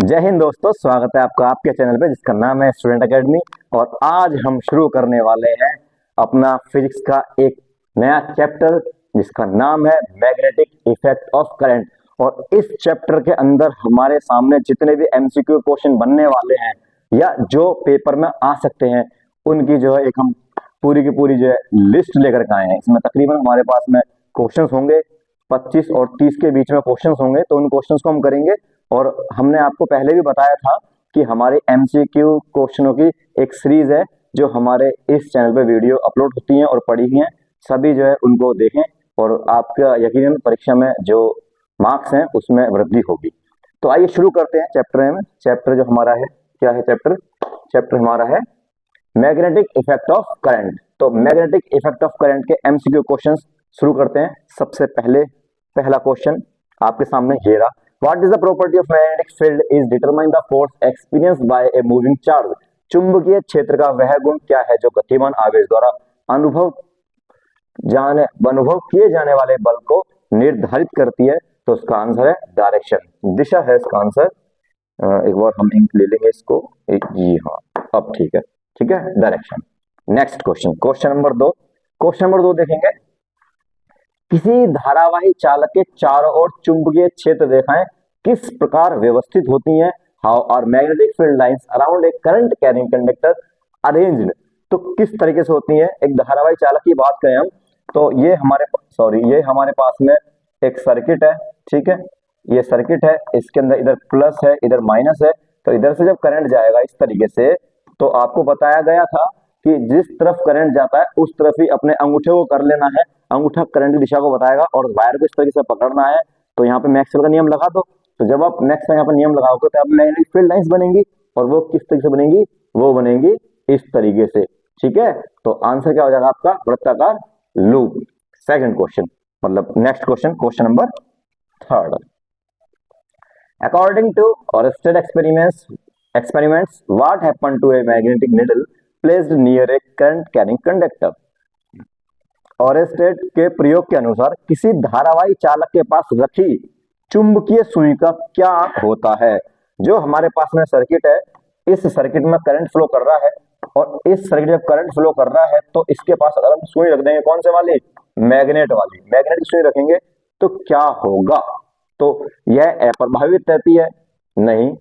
जय हिंद दोस्तों, स्वागत है आपका आपके चैनल पे जिसका नाम है स्टूडेंट एकेडमी। और आज हम शुरू करने वाले हैं अपना फिजिक्स का एक नया चैप्टर जिसका नाम है मैग्नेटिक इफेक्ट ऑफ करंट। और इस चैप्टर के अंदर हमारे सामने जितने भी एमसीक्यू क्वेश्चन बनने वाले हैं या जो पेपर में आ सकते हैं उनकी जो है एक हम पूरी की पूरी जो है लिस्ट लेकर के आए हैं। इसमें तकरीबन हमारे पास में क्वेश्चंस होंगे 25 और 30 के बीच में क्वेश्चंस होंगे, तो उन क्वेश्चंस को हम करेंगे। और हमने आपको पहले भी बताया था कि हमारे एमसीक्यू क्वेश्चनों की एक सीरीज है जो हमारे इस चैनल पे वीडियो अपलोड होती हैं और पड़ी हुई हैं। सभी जो है उनको देखें और आपका यकीनन परीक्षा में जो मार्क्स हैं उसमें वृद्धि होगी। तो आइए शुरू करते हैं चैप्टर में। चैप्टर जो हमारा है, क्या है चैप्टर? चैप्टर हमारा है मैग्नेटिक इफेक्ट ऑफ करंट। तो मैग्नेटिक इफेक्ट ऑफ करंट के एमसीक्यू क्वेश्चंस शुरू करते हैं। सबसे पहले पहला क्वेश्चन आपके सामने ये रहा। What is the property of magnetic field is determine the force experienced by a moving charge। चुंबकीय क्षेत्र का वह गुण क्या है जो गतिमान आवेश द्वारा अनुभव किए जाने वाले बल को निर्धारित करती है? तो उसका आंसर है डायरेक्शन, दिशा है इसका आंसर। एक बार हम इंक ले लेंगे इसको। जी हाँ, अब ठीक है, ठीक है, direction. Next question, question number 2। Question number 2 देखेंगे। किसी धारावाही चालक के चारों ओर चुंबकीय क्षेत्र रेखाएं किस प्रकार व्यवस्थित होती हैं? How are magnetic field lines around a current carrying conductor arranged. तो किस तरीके से होती हैं? एक धारावाही चालक की बात करें हम तो ये हमारे पास में एक सर्किट है, ठीक है, ये सर्किट है, इसके अंदर इधर प्लस है इधर माइनस है। तो इधर से जब करंट जाएगा इस तरीके से, तो आपको बताया गया था कि जिस तरफ करंट जाता है उस तरफ ही अपने अंगूठे को कर लेना है। अंगूठा करंट की दिशा को बताएगा और वायर को इस तरीके से पकड़ना है। तो यहाँ पे मैक्सवेल का नियम लगा दो। तो जब आप मैक्सवेल यहाँ पे नियम लगाओगे तो अब मैग्नेटिक फील्ड लाइंस बनेंगी और वो किस तरीके से बनेंगी? वो बनेंगी इस तरीके से, ठीक है। तो आंसर क्या हो जाएगा आपका? वृत्ताकार लूप। सेकंड क्वेश्चन, मतलब next question, question number 3। According to Oersted experiments, what happened to a magnetic needle placed near a current carrying conductor? ऑरेस्टेड के प्रयोग के अनुसार किसी धारावाही चालक के पास रखी चुंबकीय सुई का क्या होता है? जो हमारे पास में सर्किट है, इस सर्किट में करंट फ्लो कर रहा है और इस सर्किट में करंट फ्लो कर रहा है तो इसके पास अगर हम सुई रख देंगे, कौन से वाली? मैग्नेट वाली, मैग्नेटिक सुई रखेंगे तो क्या होगा? तो यह अप्रभावित रहती है? नहीं।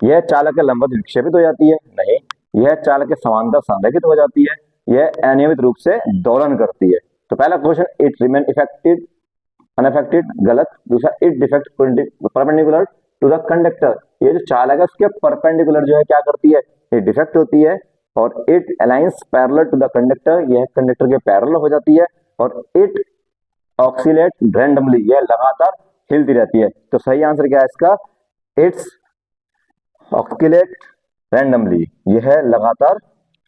यह चालक के लंबवत विक्षेपित हो जाती है? नहीं। यह चालक के समांतर संरेखित हो जाती है? यह अनियमित रूप से दोलन करती है। तो पहला question, it remain affected unaffected, गलत। दूसरा, it defect perpendicular to the conductor, ये जो चालक है उसके परपेंडिकुलर जो है क्या करती है? ये डिफेक्ट होती है। और it aligns parallel to the conductor, यह कंडक्टर के पैरेलल हो जाती है। और इट ऑक्सीलेट रैंडमली, यह लगातार हिलती रहती है। तो सही आंसर क्या है इसका? इट्स ऑक्सीलेट रैंडमली, यह लगातार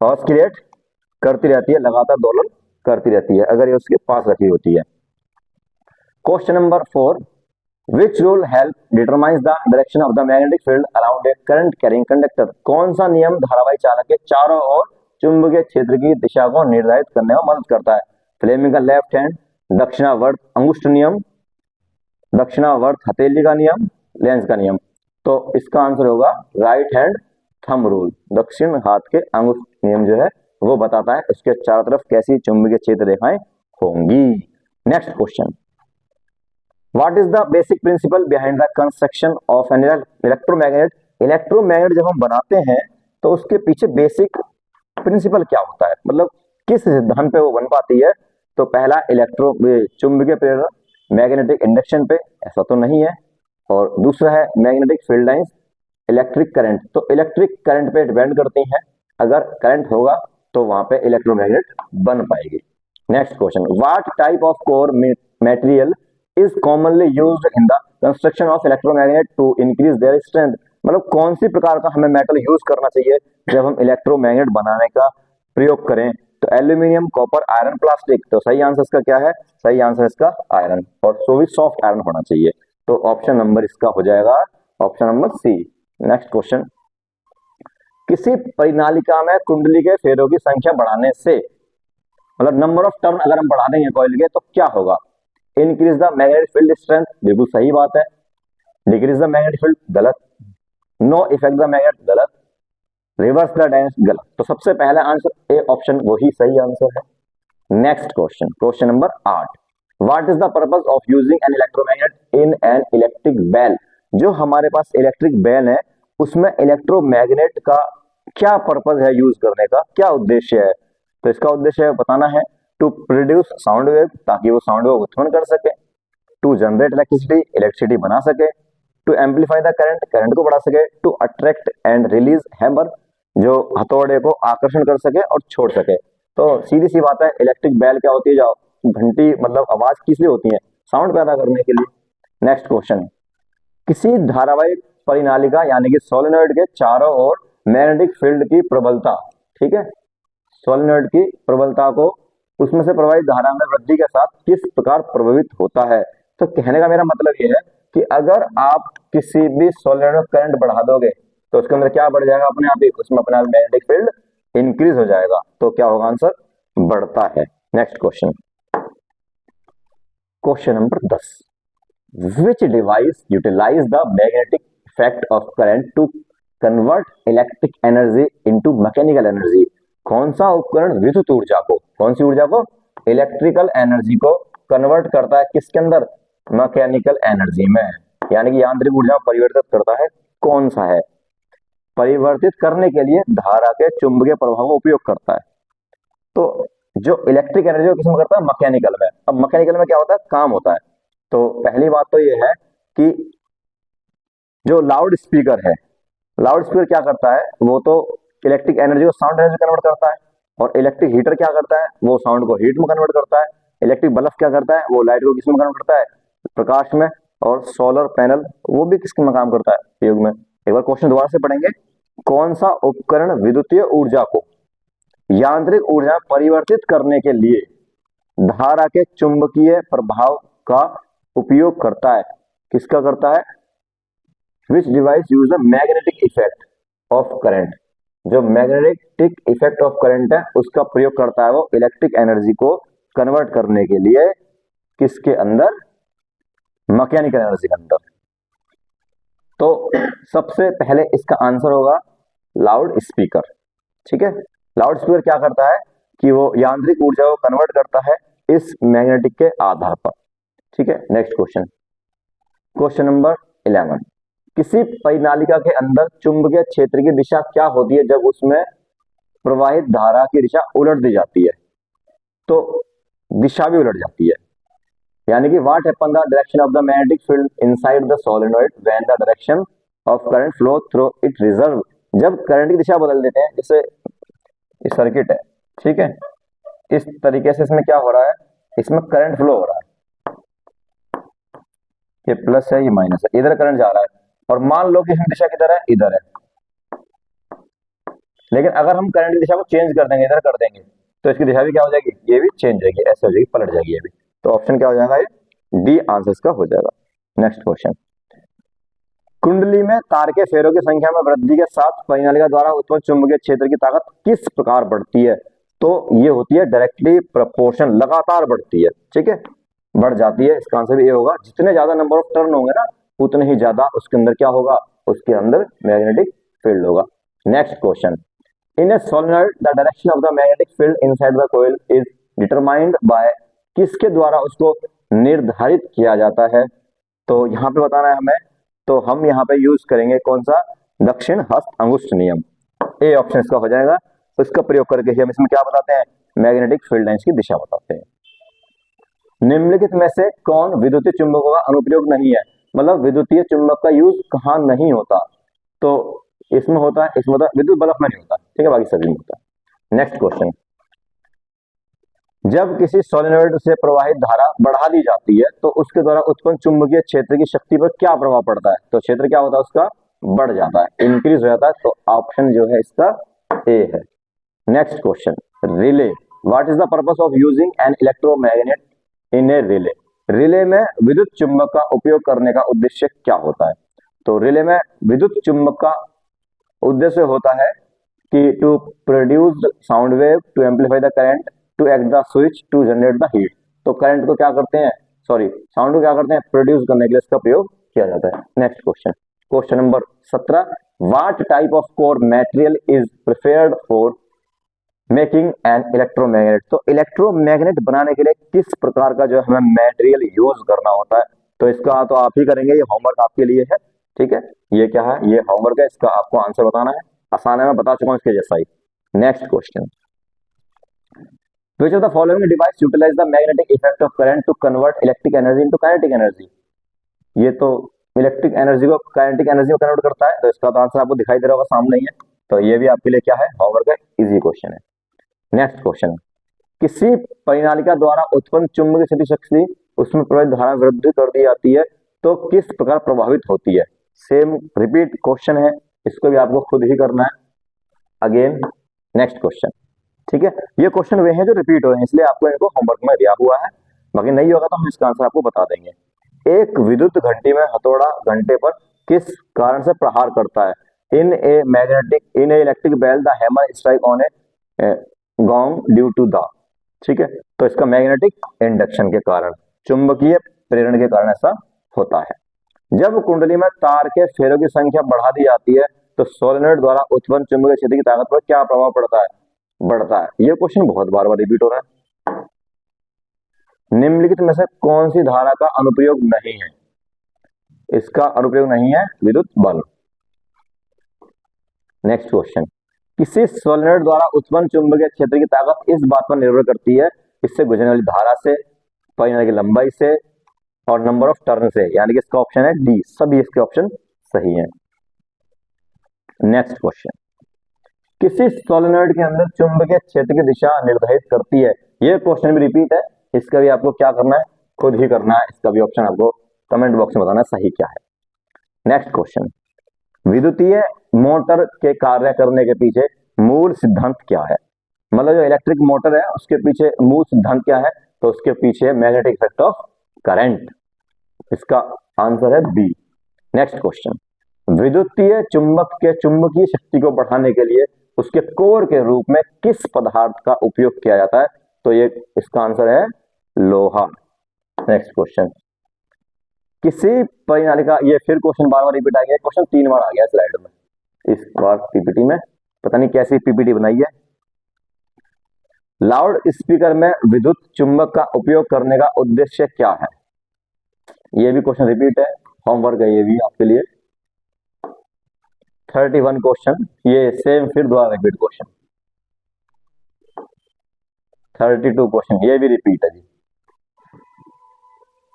ऑस्किलेट करती रहती है, लगातार दोलन करती रहती है अगर ये उसके पास रखी होती है। Question number 4, which rule help determines the direction of the magnetic field around a current carrying conductor. कौन सा नियम धारावाही चालक के चारों ओर चुंबकीय क्षेत्र की दिशा को निर्धारित करने में मदद करता है? फ्लेमिंग का लेफ्ट हैंड, दक्षिणावर्त अंगुष्ठ नियम, दक्षिणावर्त हथेली का नियम, लेंस का नियम। तो इसका आंसर होगा राइट हैंड थंब रूल। दक्षिण हाथ के अंगुष्ठ नियम जो है वो बताता है उसके चारों तरफ कैसी चुंबकीय क्षेत्र रेखाएं होंगी। Next question, what is the basic principle behind the construction of an electromagnet. Electromagnet जब हम बनाते हैं तो उसके पीछे बेसिक प्रिंसिपल क्या होता है, मतलब किस सिद्धांत पे वो बन पाती है? तो पहला, चुंबकीय प्रेरण, मैग्नेटिक इंडक्शन पे, ऐसा तो नहीं है। और दूसरा है magnetic field lines, electric current. तो इलेक्ट्रिक करंट पे डिपेंड करती हैं, अगर करंट होगा तो वहां पे इलेक्ट्रोमैग्नेट बन पाएगी। Next question, what type of core material is commonly used in the construction of electromagnet to increase their strength. मतलब कौन सी प्रकार का हमें मेटल यूज करना चाहिए जब हम इलेक्ट्रोमैग्नेट बनाने का प्रयोग करें? तो एल्यूमिनियम, कॉपर, आयरन, प्लास्टिक। तो सही आंसर इसका क्या है? सही आंसर इसका आयरन, और सो भी सॉफ्ट आयरन होना चाहिए। तो ऑप्शन नंबर इसका हो जाएगा option number C. Next question, किसी परिनालिका में कुंडली के फेरों की संख्या बढ़ाने से, मतलब नंबर ऑफ टर्न अगर हम बढ़ा देंगे कॉइल के तो क्या होगा? Increase the magnetic field strength, बिल्कुल सही बात है। डिक्रीज द मैग्नेटिक फील्ड, गलत। नो इफेक्ट द मैग्नेट गलत, रिवर्स द डायनेमिक्स गलत। तो सबसे पहला आंसर ए ऑप्शन वही सही आंसर है। Next question, question number 8, what is the purpose of using an electromagnet in an electric bell. जो हमारे पास इलेक्ट्रिक बेल है उसमें इलेक्ट्रोमैग्नेट का क्या पर्पस है यूज करने का, क्या उद्देश्य है। तो इसका उद्देश्य बताना है, टू प्रोड्यूस साउंड वेव, ताकि वो साउंड वेव उत्पन्न कर सके, टू जनरेट इलेक्ट्रिसिटी, इलेक्ट्रिसिटी बना सके, to amplify the current, current को बढ़ा सके, to attract and release hammer, जो हथौड़े को आकर्षण कर सके और छोड़ सके। तो सीधी सी बात है, इलेक्ट्रिक बेल क्या होती है, जो घंटी मतलब आवाज किस लिए होती है, साउंड पैदा करने के लिए। नेक्स्ट क्वेश्चन, किसी धारावाहिक परिनालिका यानी कि सोलेनॉइड के चारों ओर मैग्नेटिक फील्ड की प्रबलता, ठीक है, सोलेनॉइड की प्रबलता को उसमें से प्रवाहित धारा में वृद्धि के साथ किस प्रकार प्रभावित होता है। तो कहने का मेरा मतलब ये है कि अगर आप किसी भी सोलेनॉइड में करंट बढ़ा दोगे तो उसके अंदर क्या बढ़ जाएगा, अपने आप ही उसमें अपना मैग्नेटिक फील्ड इंक्रीज हो जाएगा। तो क्या होगा आंसर, बढ़ता है। Next question, question number 10, which device utilise the magnetic effect of current to convert electric energy into mechanical energy. कौन सा उपकरण विद्युत ऊर्जा को, कौन सी ऊर्जा को, इलेक्ट्रिकल एनर्जी को कन्वर्ट करता है किसके अंदर, मैकेनिकल एनर्जी में, यानी कि यांत्रिक ऊर्जा में परिवर्तित करता है। कौन सा है, परिवर्तित करने के लिए धारा के चुंबकीय प्रभाव का उपयोग करता है। तो जो इलेक्ट्रिक एनर्जी को किसमें करता है, मैकेनिकल में। अब मैकेनिकल में क्या होता है, काम होता है। तो पहली बात तो ये है कि जो लाउड स्पीकर है, लाउड स्पीकर क्या करता है, वो तो इलेक्ट्रिक एनर्जी को साउंड एनर्जी कन्वर्ट करता है। और इलेक्ट्रिक हीटर क्या करता है, वो साउंड को हीट में कन्वर्ट करता है। इलेक्ट्रिक बल्ब क्या करता है, वो लाइट को किसमें कन्वर्ट करता है, प्रकाश में। और सोलर पैनल वो भी किसके में काम करता है, उपयोग में। एक बार क्वेश्चन दोबारा से पढ़ेंगे, कौन सा उपकरण विद्युतीय ऊर्जा को यांत्रिक ऊर्जा परिवर्तित करने के लिए धारा के चुंबकीय प्रभाव का उपयोग करता है, किसका करता है, विच device use the magnetic effect of current. जो मैग्नेटिक इफेक्ट ऑफ करंट है उसका प्रयोग करता है वो इलेक्ट्रिक एनर्जी को कन्वर्ट करने के लिए, किसके अंदर, मैकेनिकल एनर्जी के अंदर। तो सबसे पहले इसका आंसर होगा लाउड स्पीकर, ठीक है। लाउड स्पीकर क्या करता है कि वो यांत्रिक ऊर्जा को कन्वर्ट करता है इस मैग्नेटिक के आधार पर, ठीक है। नेक्स्ट क्वेश्चन, क्वेश्चन नंबर 11, किसी परिनालिका के अंदर चुंबकीय क्षेत्र की दिशा क्या होती है जब उसमें प्रवाहित धारा की दिशा उलट दी जाती है। तो दिशा भी उलट जाती है, यानी कि what happen the direction of the magnetic field inside the solenoid when the direction of current flow through it reserve. जब करंट की दिशा बदल देते हैं, जैसे इस सर्किट है, ठीक है, इस तरीके से इसमें क्या हो रहा है, इसमें करंट फ्लो हो रहा है, ये प्लस है ये माइनस है, इधर करंट जा रहा है। और मान लो कि इसमें दिशा किधर है, इधर है। लेकिन अगर हम करंट की दिशा को चेंज कर देंगे, इधर कर देंगे, तो इसकी दिशा भी क्या हो जाएगी, ये भी चेंज हो जाएगी, ऐसे हो जाएगी, पलट जाएगी ये भी। तो ऑप्शन क्या हो जाएगा, ये डी आंसर इसका हो जाएगा। नेक्स्ट क्वेश्चन, कुंडली में तार के फेरों की संख्या में वृद्धि के साथ परिनालिका द्वारा उत्पन्न चुंबकीय क्षेत्र की ताकत किस प्रकार बढ़ती है। तो ये होती है डायरेक्टली प्रोपोर्शन, लगातार बढ़ती है, ठीक है, बढ़ जाती है। इसका आंसर भी ये होगा, जितने ज्यादा नंबर ऑफ टर्न होंगे ना उतने ही ज्यादा उसके अंदर क्या होगा, उसके अंदर मैग्नेटिक फील्ड होगा। Next question, in A solenoid the direction of the magnetic field inside the coil is determined by, किसके द्वारा उसको निर्धारित किया जाता है। तो यहाँ पे बताना है हमें, तो हम यहाँ पे यूज करेंगे कौन सा, दक्षिण हस्त अंगुष्ठ नियम, ए ऑप्शन इसका हो जाएगा। तो इसका प्रयोग करके ही हम इसमें क्या बताते हैं, मैग्नेटिक फील्ड लाइंस की दिशा बताते हैं। निम्नलिखित में से कौन विद्युतीय चुंबकों का अनुप्रयोग नहीं है, मतलब विद्युतीय चुंबक का यूज कहाँ नहीं होता। तो इसमें होता है, इसमें होता है, विद्युत बल्ब में नहीं होता, ठीक है, बाकी सभी में होता है। नेक्स्ट क्वेश्चन, जब किसी सोलेनॉइड से प्रवाहित धारा बढ़ा दी जाती है तो उसके द्वारा उत्पन्न चुंबकीय क्षेत्र की शक्ति पर क्या प्रभाव पड़ता है। तो क्षेत्र क्या होता है उसका, बढ़ जाता है, इंक्रीज हो जाता है। तो ऑप्शन जो है इसका ए है। Next question, relay, what is the purpose of using an electromagnet in a relay. Relay में विद्युत चुंबक का उपयोग करने का उद्देश्य क्या होता है। तो रिले में विद्युत चुंबक का उद्देश्य होता है कि to produce sound wave, to amplify the current, to act the switch, to generate the heat. तो करंट को क्या करते हैं, सॉरी साउंड को क्या करते हैं, प्रोड्यूस करने के लिए इसका प्रयोग किया जाता है। Next question, question number 17, what type of core material is preferred for making an electromagnet. तो इलेक्ट्रोमैग्नेट बनाने के लिए किस प्रकार का जो है हमें मटेरियल यूज करना होता है, तो इसका तो आप ही करेंगे, ये होमवर्क आपके लिए है। ठीक है, ये क्या है, ये होमवर्क है, इसका आपको आंसर बताना है। आसान है, मैं बता चुका हूं इसके जैसा ही। Next question, which of the following device utilise the magnetic effect of current to convert electric energy into kinetic energy. ये तो इलेक्ट्रिक एनर्जी को काइनेटिक एनर्जी में कन्वर्ट करता है, तो इसका तो आंसर आपको दिखाई दे रहा होगा सामने ही है। तो ये भी आपके लिए क्या है, होमवर्क है, इजी क्वेश्चन है। नेक्स्ट क्वेश्चन, किसी परिनालिका द्वारा उत्पन्न चुंबकीय क्षेत्र शक्ति उसमें प्रवाहित धारा वृद्धि कर दी जाती है तो किस प्रकार प्रभावित होती है। सेम रिपीट क्वेश्चन है, इसको भी आपको खुद ही करना है अगेन। नेक्स्ट क्वेश्चन, ठीक है, ये क्वेश्चन वे हैं जो रिपीट हो रहे हैं, इसलिए आपको इनको होमवर्क में दिया हुआ है, बाकी नहीं होगा तो हम इसका आंसर आपको बता देंगे। एक विद्युत घंटी में हथौड़ा घंटे पर किस कारण से प्रहार करता है। In a electric bell the hammer strike on a gong due to the, ठीक है, तो इसका मैग्नेटिक इंडक्शन के कारण, चुंबकीय प्रेरण के कारण ऐसा होता है। जब कुंडली में तार के फेरों की संख्या बढ़ा दी जाती है तो सोलेनोइड द्वारा उत्पन्न चुंबकीय क्षेत्र की ताकत पर क्या प्रभाव पड़ता है, बढ़ता है। यह क्वेश्चन बहुत बार बार रिपीट हो रहा है। निम्नलिखित में से कौन सी धारा का अनुप्रयोग नहीं है। इसका अनुप्रयोग नहीं है विद्युत बल्ब। नेक्स्ट क्वेश्चन, किसी सोलेनोइड द्वारा उत्पन्न चुंबकीय क्षेत्र की ताकत इस बात पर निर्भर करती है इससे गुजरने वाली धारा से, परिनाली की लंबाई से और नंबर ऑफ टर्न से, यानी कि इसका ऑप्शन है डी, सभी इसके ऑप्शन सही हैं। नेक्स्ट क्वेश्चन, किसी सोलेनोइड के अंदर चुंबकीय क्षेत्र की दिशा निर्धारित करती है। यह क्वेश्चन भी रिपीट है, इसका भी आपको क्या करना है, खुद ही करना है। इसका भी ऑप्शन आपको कमेंट बॉक्स में बताना है सही क्या है। नेक्स्ट क्वेश्चन, विद्युतीय मोटर के कार्य करने के पीछे मूल सिद्धांत क्या है। मतलब जो इलेक्ट्रिक मोटर है उसके पीछे मूल सिद्धांत क्या है, तो उसके पीछे मैग्नेटिक इफेक्ट ऑफ करंट, इसका आंसर है बी। नेक्स्ट क्वेश्चन, विद्युतीय चुंबक के चुंबकीय शक्ति को बढ़ाने के लिए उसके कोर के रूप में किस पदार्थ का उपयोग किया जाता है, तो ये इसका आंसर है लोहा। नेक्स्ट क्वेश्चन, किसी परिनालिका, ये फिर क्वेश्चन बार बार रिपीट आ गया, क्वेश्चन 3 बार आ गया स्लाइड में, इस बार पीपीटी में पता नहीं कैसी पीपीटी बनाई है। लाउड स्पीकर में विद्युत चुंबक का उपयोग करने का उद्देश्य क्या है। ये भी क्वेश्चन रिपीट है, होमवर्क है ये भी आपके लिए। 31 क्वेश्चन, ये सेम फिर दोबारा रिपीट क्वेश्चन। 32 क्वेश्चन, ये भी रिपीट है जी।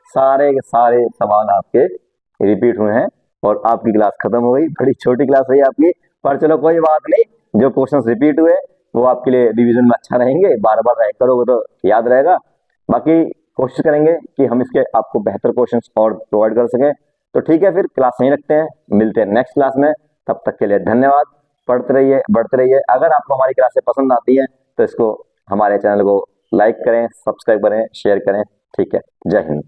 सारे के सारे सवाल आपके रिपीट हुए हैं और आपकी क्लास खत्म हो गई। बड़ी छोटी क्लास रही आपकी, पर चलो कोई बात नहीं, जो क्वेश्चंस रिपीट हुए वो आपके लिए रिवीजन में अच्छा रहेंगे, बार बार रैक करोगे तो याद रहेगा। बाकी कोशिश करेंगे कि हम इसके आपको बेहतर क्वेश्चंस और प्रोवाइड कर सकें। तो ठीक है, फिर क्लास नहीं रखते हैं, मिलते हैं नेक्स्ट क्लास में। तब तक के लिए धन्यवाद, पढ़ते रहिए, बढ़ते रहिए। अगर आपको हमारी क्लासें पसंद आती हैं तो इसको, हमारे चैनल को लाइक करें, सब्सक्राइब करें, शेयर करें। ठीक है, जय हिंद।